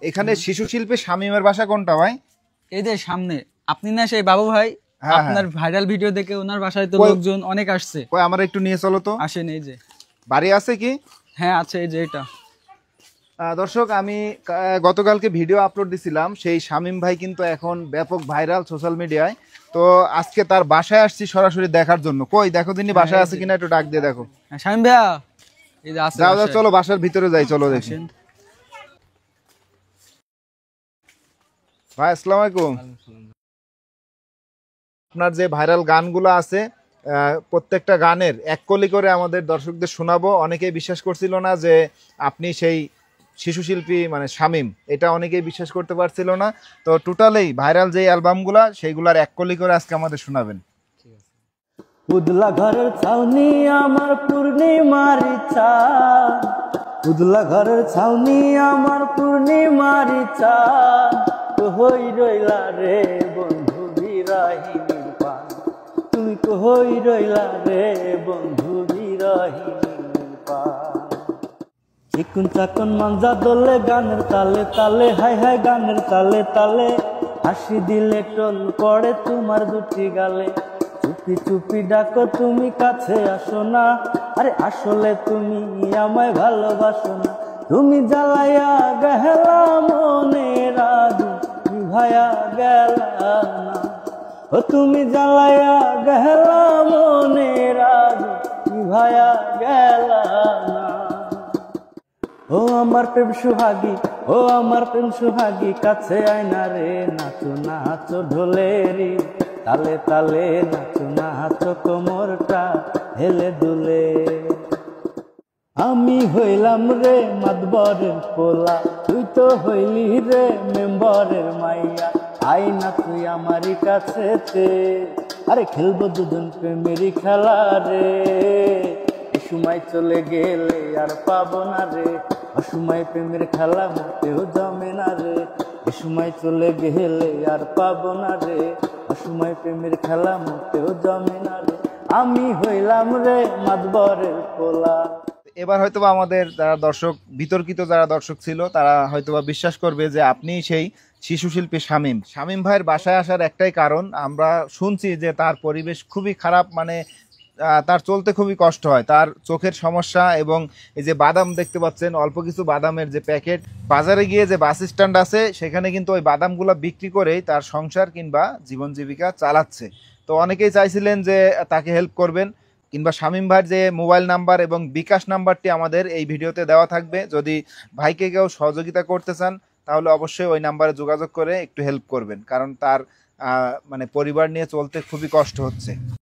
এখানে শিশু শিল্পী শামীমের বাসা কোনটা ভাই? এই যে সামনে, আপনি না সেই বাবু ভাই, হ্যাঁ, আপনার ভাইরাল ভিডিও দেখে ওনার বাসায় তো লোকজন অনেক আসছে। কই আমার একটু নিয়ে চলো তো। আসেন, এই যে বাড়ি আছে কি? হ্যাঁ আছে, এই যে এটা। দর্শক, আমি গতকালকে ভিডিও আপলোড দিছিলাম, সেই শামীম ভাই কিন্তু এখন ব্যাপক ভাইরাল সোশ্যাল মিডিয়ায়। তো আজকে তার বাসায় আসছি সরাসরি দেখার জন্য। কই দেখো দিনই বাসায় আছে কিনা, একটু ডাক দিয়ে দেখো। শামীম ভাইয়া, এই যে আছে। যাও যাও, চলো বাসার ভিতরে যাই, চলো দেখি। ভাই আসসালামু আলাইকুম। আপনার যে ভাইরাল গানগুলো আছে, প্রত্যেকটা গানের এক কলি করে আমাদের দর্শকদের শোনাবো। অনেকেই বিশ্বাস করছিল না যে আপনি সেই শিশু শিল্পী মানে শামীম, এটা অনেকেই বিশ্বাস করতে পারছিল না। তো টোটালি ভাইরাল যে অ্যালবামগুলা, সেইগুলার এক কলি করে আজকে আমাদের শোনাবেন। উদলা ঘরের ছাউনি আমার পূর্ণিমার ইচ্ছা, উদলা ঘরের ছাউনি আমার পূর্ণিমার ইচ্ছা, কই রইলা রে বন্ধু বিরহিনীর পান, তুমি কই রইলা রে বন্ধু বিরহিনীর পান। চিকুন চাকুন মাঞ্জা দোলে গানের তালে তালে, হাই হাই গানের তালে তালে, হাসি দিলে টোল পড়ে তোমার দুটি গালে, চুপি চুপি ডাকো তুমি কাছে আসো না, আরে আসলে তুমি আমায় ভালোবাসো না, তুমি জ্বালাইয়া গেলা মনের আগুন নিভায়া গেলা না, ও তুমি জ্বালাইয়া গেলা মনের আগুন নিভায়া গেলা না। ও আমার প্রেম সুহাগী, ও আমার প্রেম সুহাগী, কাছে আয়না রে, নাচো নাচো ঢোলেরি তালে তালে, নাচো নাচো কোমরটা হেলে দুলে। আমি হইলাম রে মাতবরের পোলা, তুই তো হইলি রে মেম্বরের মাইয়া, আই না তুই আমারই কাছেতে, আরে খেলবো দুজন প্রেমেরই খেলা রে, সময় চলে গেলে আর পাবো না রে, অসময় প্রেমের খেলা মোটেও জমে না রে, এ সময় চলে গেলে আর পাবো না রে, অসময় প্রেমের খেলা মোটেও জমে না রে, আমি হইলাম রে মাতবরের পোলা। এবার হয়তোবা আমাদের যারা দর্শক, বিতর্কিত যারা দর্শক ছিল, তারা হয়তোবা বিশ্বাস করবে যে আপনি সেই শিশু শিল্পী শামীম। শামীম ভাইয়ের বাসায় আসার একটাই কারণ, আমরা শুনছি যে তার পরিবেশ খুবই খারাপ, মানে তার চলতে খুবই কষ্ট হয়, তার চোখের সমস্যা, এবং এই যে বাদাম দেখতে পাচ্ছেন, অল্প কিছু বাদামের যে প্যাকেট, বাজারে গিয়ে যে বাস স্ট্যান্ড আছে সেখানে কিন্তু ওই বাদামগুলো বিক্রি করেই তার সংসার কিংবা জীবন জীবিকা চালাচ্ছে। তো অনেকেই চাইছিলেন যে তাকে হেল্প করবেন, কিংবা শামীম ভাইয়ের যে মোবাইল নাম্বার এবং বিকাশ নাম্বারটি আমাদের এই ভিডিওতে দেওয়া থাকবে। যদি ভাইকে কেউ সহযোগিতা করতে চান তাহলে অবশ্যই ওই নাম্বারে যোগাযোগ করে একটু হেল্প করবেন, কারণ তার মানে পরিবার নিয়ে চলতে খুবই কষ্ট হচ্ছে।